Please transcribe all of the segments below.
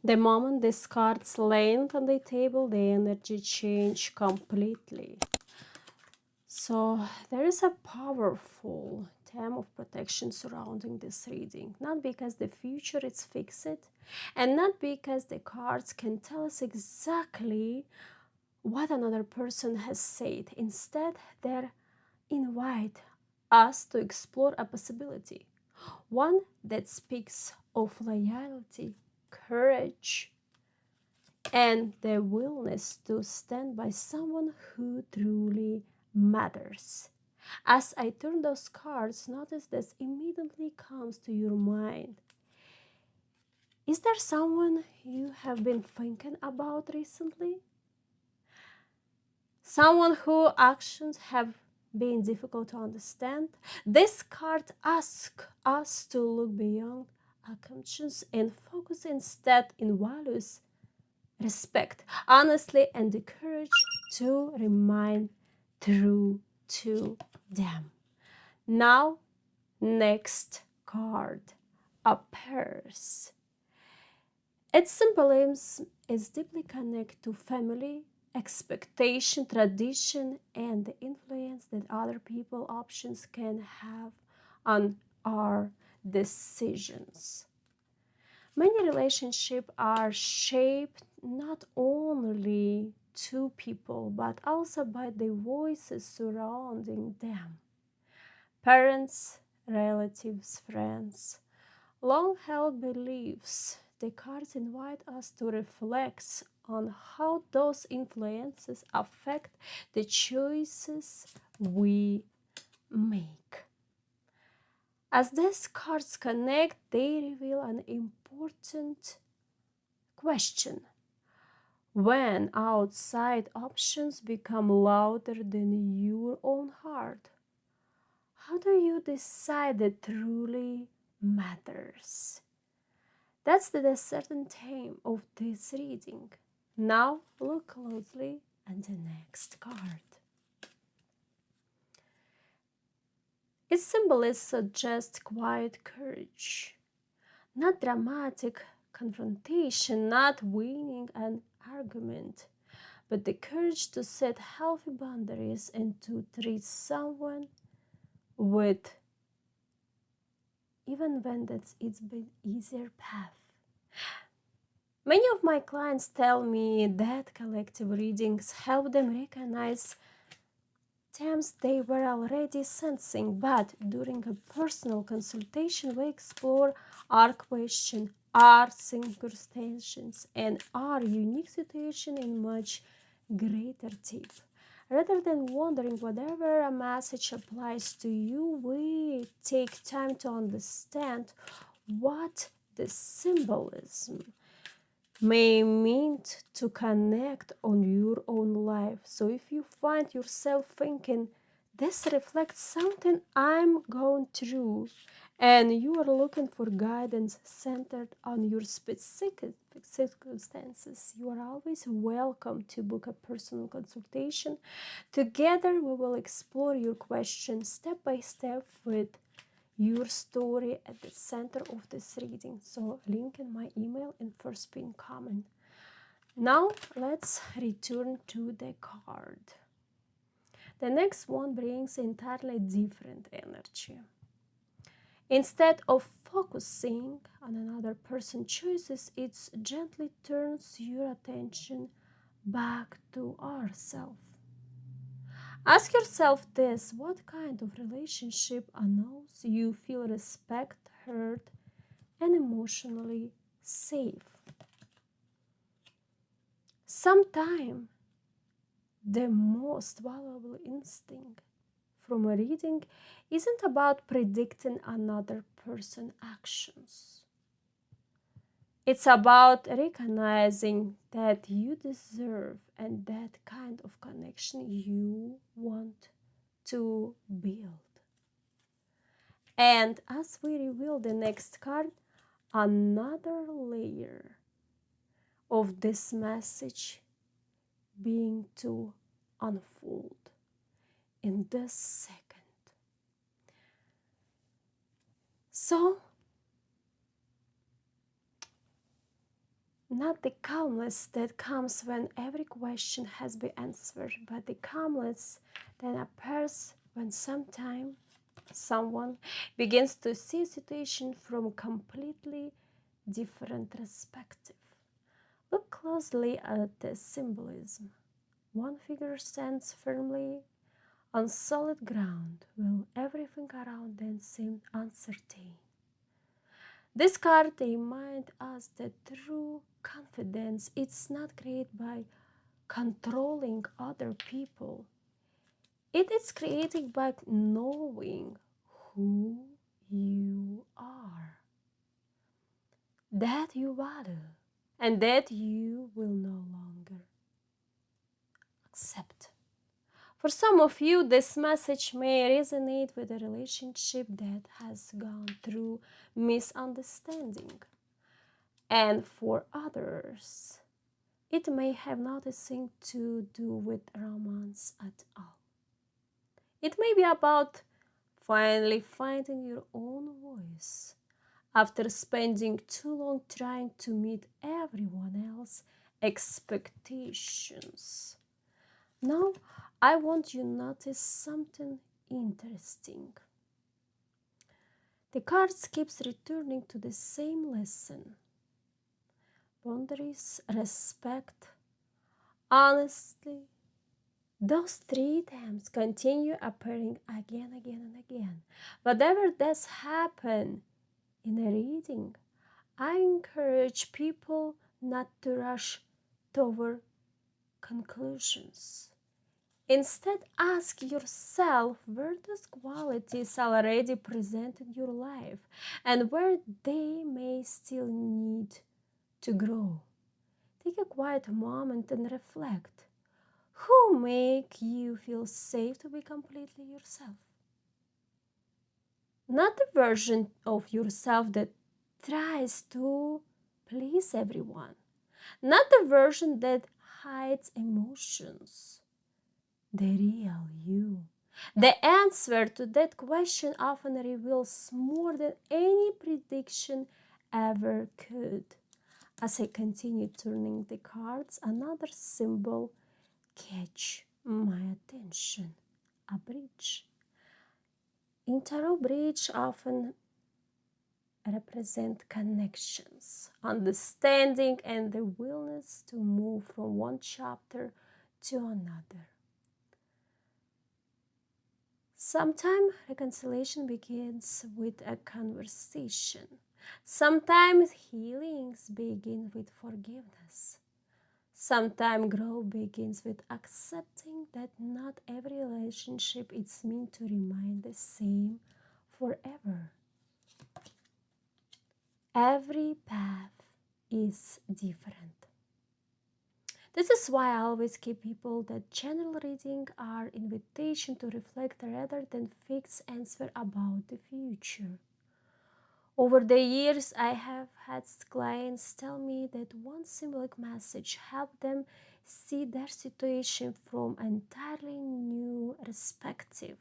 The moment these cards land on the table, the energy change completely. So there is a powerful theme of protection surrounding this reading. Not because the future is fixed, and not because the cards can tell us exactly what another person has said. Instead, they invite us to explore a possibility. One that speaks of loyalty, courage, and the willingness to stand by someone who truly matters. As I turn those cards, notice this immediately comes to your mind. Is there someone you have been thinking about recently? Someone whose actions have been difficult to understand? This card asks us to look beyond our conscience and focus instead in values, respect, honesty, and the courage to remain true to them. Now, next card appears. Its symbolism is deeply connected to family, expectation, tradition, and the influence that other people's options can have on our decisions. Many relationships are shaped not only to people but also by the voices surrounding them. Parents, relatives, friends, long-held beliefs. The cards invite us to reflect on how those influences affect the choices we make. As these cards connect, they reveal an important question. When outside options become louder than your own heart, how do you decide that truly matters? That's the certain theme of this reading. Now look closely at the next card. Its symbolism suggests quiet courage, not dramatic confrontation, not winning an argument, but the courage to set healthy boundaries and to treat someone with even when that's it's been easier path. Many of my clients tell me that collective readings help them recognize themes they were already sensing, but during a personal consultation, we explore our question, our circumstances, and our unique situation in much greater depth. Rather than wondering whatever a message applies to you, we take time to understand what the symbolism may mean to connect on your own life. So if you find yourself thinking, this reflects something I'm going through, and you are looking for guidance centered on your specific circumstances, you are always welcome to book a personal consultation. Together, we will explore your questions step by step with your story at the center of this reading. So link in my email and first pin comment. Now let's return to the card. The next one brings entirely different energy. Instead of focusing on another person's choices, it gently turns your attention back to ourselves. Ask yourself this: what kind of relationship allows you feel respect, heard, and emotionally safe? Sometimes the most valuable instinct from a reading isn't about predicting another person's actions. It's about recognizing that you deserve and that kind of connection you want to build. And as we reveal the next card, another layer of this message being to unfold in this second. So Not the calmness that comes when every question has been answered, but the calmness that appears when someone begins to see a situation from a completely different perspective. Look closely at the symbolism. One figure stands firmly on solid ground, while everything around them seemed uncertain. This card reminds us that true confidence is not created by controlling other people. It is created by knowing who you are, that you value, and that you will no longer accept. For some of you, this message may resonate with a relationship that has gone through misunderstanding. And for others, it may have nothing to do with romance at all. It may be about finally finding your own voice after spending too long trying to meet everyone else's expectations. Now, I want you to notice something interesting. The cards keeps returning to the same lesson. Boundaries, respect, honesty. Those three themes continue appearing again, and again. Whatever does happen in a reading, I encourage people not to rush toward conclusions. Instead, ask yourself where those qualities already present in your life and where they may still need to grow. Take a quiet moment and reflect. Who make you feel safe to be completely yourself? Not the version of yourself that tries to please everyone. Not the version that hides emotions. The real you. The answer to that question often reveals more than any prediction ever could. As I continue turning the cards, another symbol catch my attention. A bridge. In tarot, bridge often represent connections, understanding, and the willingness to move from one chapter to another. Sometimes reconciliation begins with a conversation. Sometimes healings begin with forgiveness. Sometimes growth begins with accepting that not every relationship is meant to remain the same forever. Every path is different. This is why I always keep people that general reading are invitation to reflect rather than fixed answer about the future. Over the years, I have had clients tell me that one symbolic message helped them see their situation from an entirely new perspective.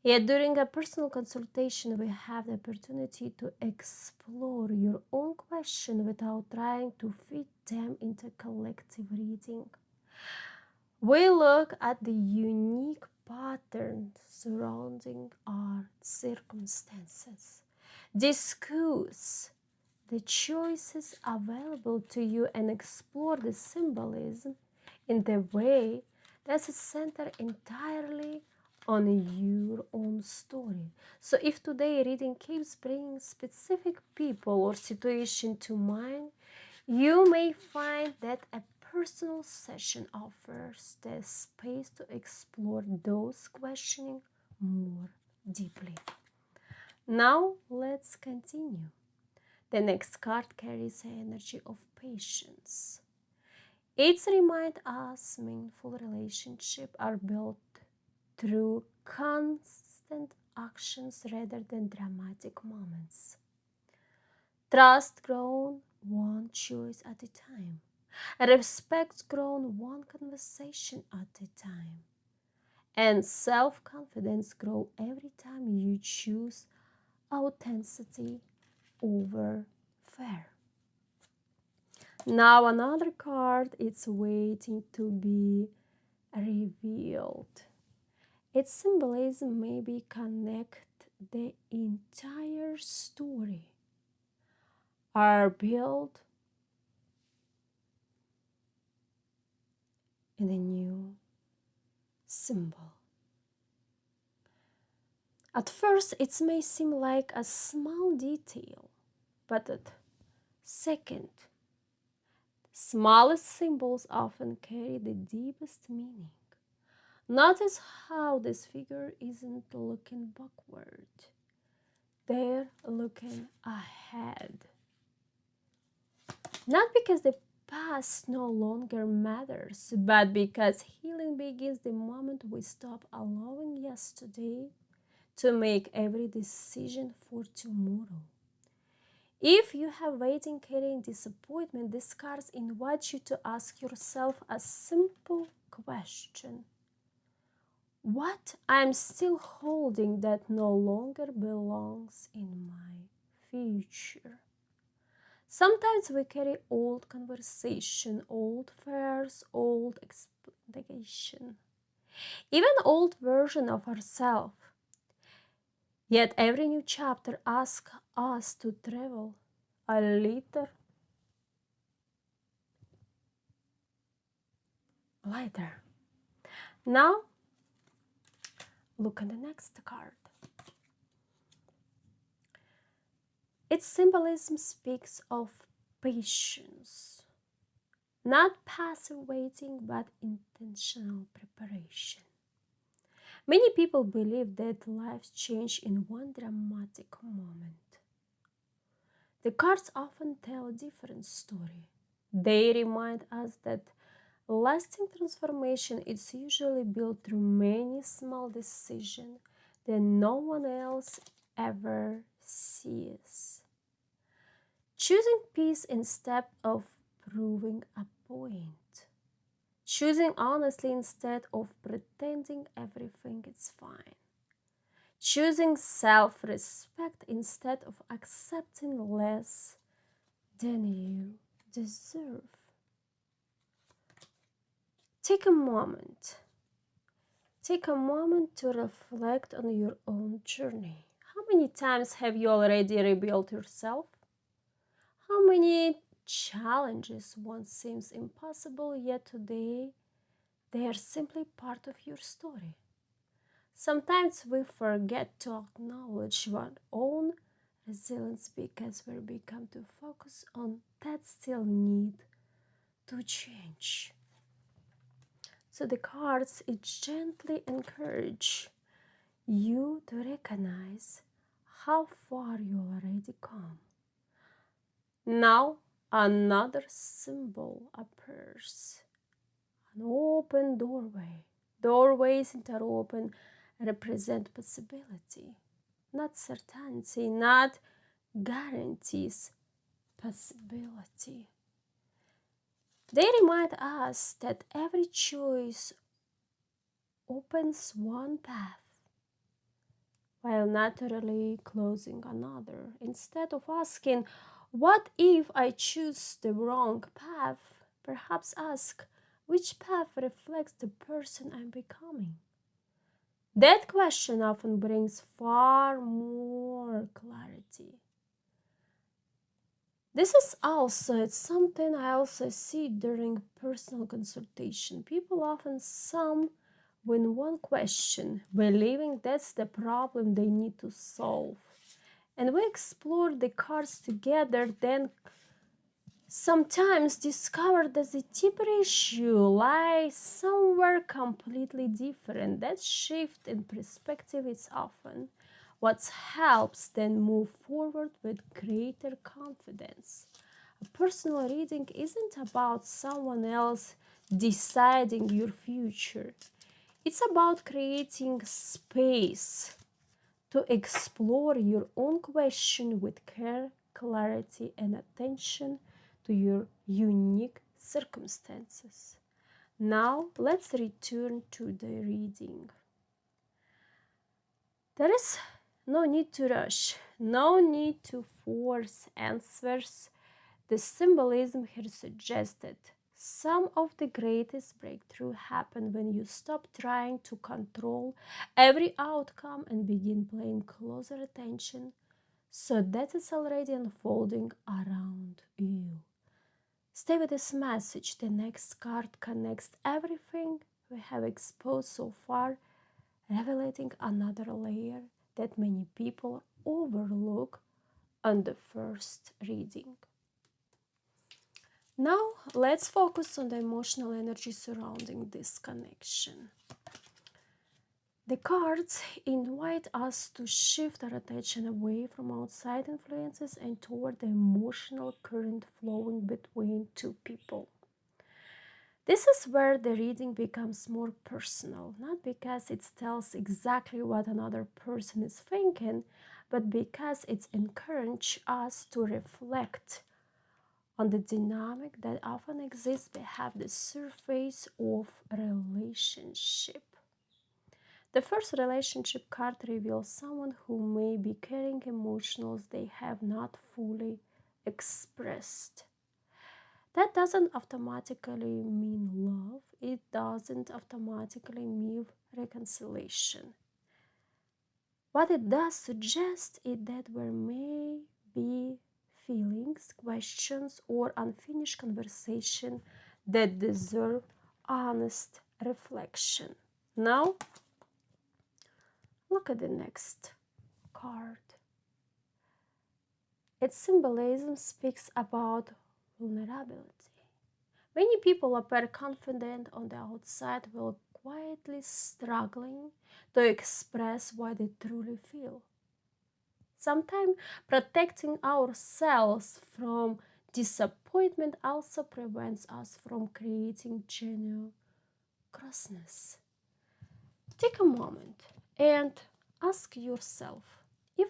Yet during a personal consultation, we have the opportunity to explore your own question without trying to fit them into collective reading. We look at the unique patterns surrounding our circumstances, discuss the choices available to you, and explore the symbolism in the way that's centered entirely on your own story. So if today reading keeps bringing specific people or situation to mind, you may find that a personal session offers the space to explore those questioning more deeply. Now let's continue. The next card carries the energy of patience. It reminds us meaningful relationships are built through constant actions rather than dramatic moments. Trust grown one choice at a time. Respect grown one conversation at a time. And self-confidence grow every time you choose authenticity over fear. Now another card, it's waiting to be revealed. Its symbolism maybe connect the entire story are built in a new symbol. At first, it may seem like a small detail, but at second, smallest symbols often carry the deepest meaning. Notice how this figure isn't looking backward, they're looking ahead. Not because the past no longer matters, but because healing begins the moment we stop allowing yesterday to make every decision for tomorrow. If you have waiting, carrying disappointment, these cards invite you to ask yourself a simple question. What I'm still holding that no longer belongs in my future? Sometimes we carry old conversation, old fears, old expectation, even old version of ourselves. Yet every new chapter asks us to travel a little lighter. Now, look at the next card. Its symbolism speaks of patience, not passive waiting, but intentional preparation. Many people believe that lives change in one dramatic moment. The cards often tell a different story. They remind us that lasting transformation is usually built through many small decisions that no one else ever sees. Choosing peace instead of proving a point. Choosing honestly instead of pretending everything is fine. Choosing self-respect instead of accepting less than you deserve. Take a moment. Take a moment to reflect on your own journey. How many times have you already rebuilt yourself? How many challenges once seemed impossible, yet today they are simply part of your story? Sometimes we forget to acknowledge our own resilience because we become to focus on that still need to change. So the cards it gently encourage you to recognize how far you already come. Now another symbol appears. An open doorway. Doorways that are open represent possibility, not certainty, not guarantees, possibility. They remind us that every choice opens one path while naturally closing another. Instead of asking, what if I choose the wrong path? Perhaps ask, which path reflects the person I'm becoming? That question often brings far more clarity. This is also it's something I also see during personal consultation. People often sum with one question, believing that's the problem they need to solve. And we explore the cards together, then sometimes discover that the deeper issue lies somewhere completely different. That shift in perspective is often what helps then move forward with greater confidence. A personal reading isn't about someone else deciding your future. It's about creating space to explore your own question with care, clarity, and attention to your unique circumstances. Now, let's return to the reading. There is no need to rush, no need to force answers. The symbolism here suggested some of the greatest breakthrough happen when you stop trying to control every outcome and begin paying closer attention so that it's already unfolding around you. Stay with this message. The next card connects everything we have exposed so far, revealing another layer that many people overlook on the first reading. Now, let's focus on the emotional energy surrounding this connection. The cards invite us to shift our attention away from outside influences and toward the emotional current flowing between two people. This is where the reading becomes more personal, not because it tells exactly what another person is thinking, but because it encourages us to reflect on the dynamic that often exists behind the surface of a relationship. The first relationship card reveals someone who may be carrying emotions they have not fully expressed. That doesn't automatically mean love. It doesn't automatically mean reconciliation. What it does suggest is that there may be feelings, questions, or unfinished conversation that deserve honest reflection. Now, look at the next card. Its symbolism speaks about vulnerability. Many people appear confident on the outside while quietly struggling to express what they truly feel. Sometimes protecting ourselves from disappointment also prevents us from creating genuine crossness. Take a moment and ask yourself, if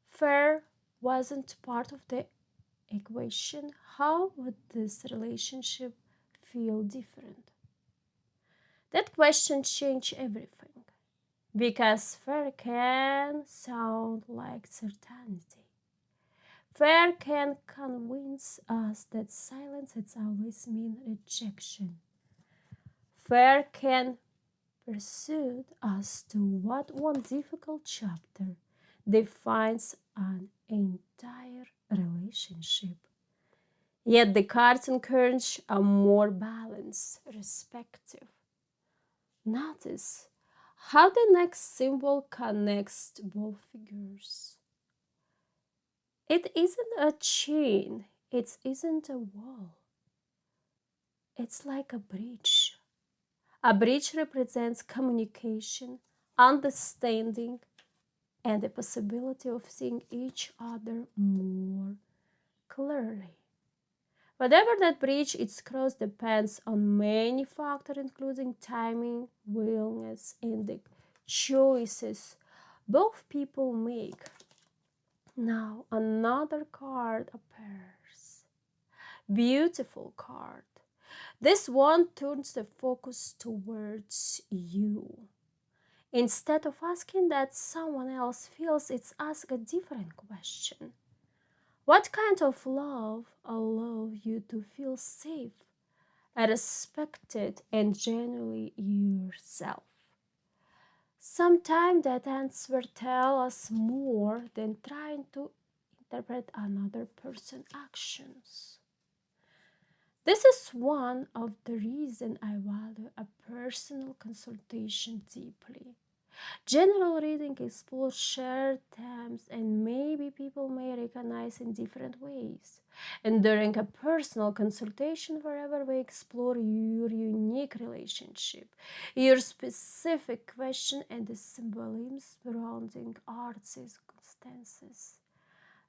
fear wasn't part of the equation, how would this relationship feel different? That question changed everything because fear can sound like certainty. Fear can convince us that silence has always meant rejection. Fear can persuade us to what one difficult chapter defines an entire relationship. Yet the cards encourage a more balanced perspective. Notice how the next symbol connects both figures. It isn't a chain, it isn't a wall. It's like a bridge. A bridge represents communication, understanding, and the possibility of seeing each other more clearly. Whatever that bridge is crossed depends on many factors, including timing, willingness, and the choices both people make. Now another card appears. Beautiful card. This one turns the focus towards you. Instead of asking that someone else feels, it's ask a different question. What kind of love allows you to feel safe, respected, and genuinely yourself? Sometimes that answer tells us more than trying to interpret another person's actions. This is one of the reasons I value a personal consultation deeply. General reading explores shared themes and maybe people may recognize in different ways. And during a personal consultation, wherever we explore your unique relationship, your specific question, and the symbolism surrounding our circumstances.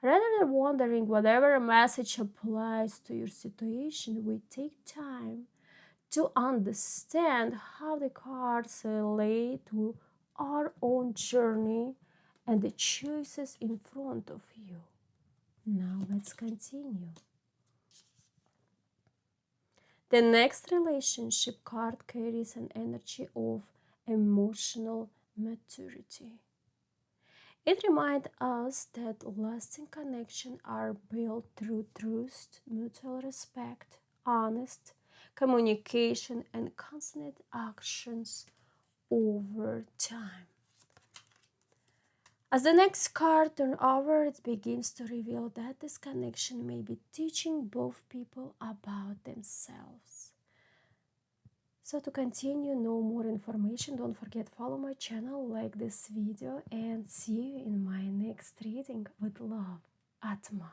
Rather than wondering whatever message applies to your situation, we take time to understand how the cards relate to our own journey and the choices in front of you. Now let's continue. The next relationship card carries an energy of emotional maturity. It reminds us that lasting connections are built through trust, mutual respect, honest communication, and constant actions over time. As the next card turns over, it begins to reveal that this connection may be teaching both people about themselves. So to continue, know more information, don't forget follow my channel, like this video, and see you in my next reading with love, Atma.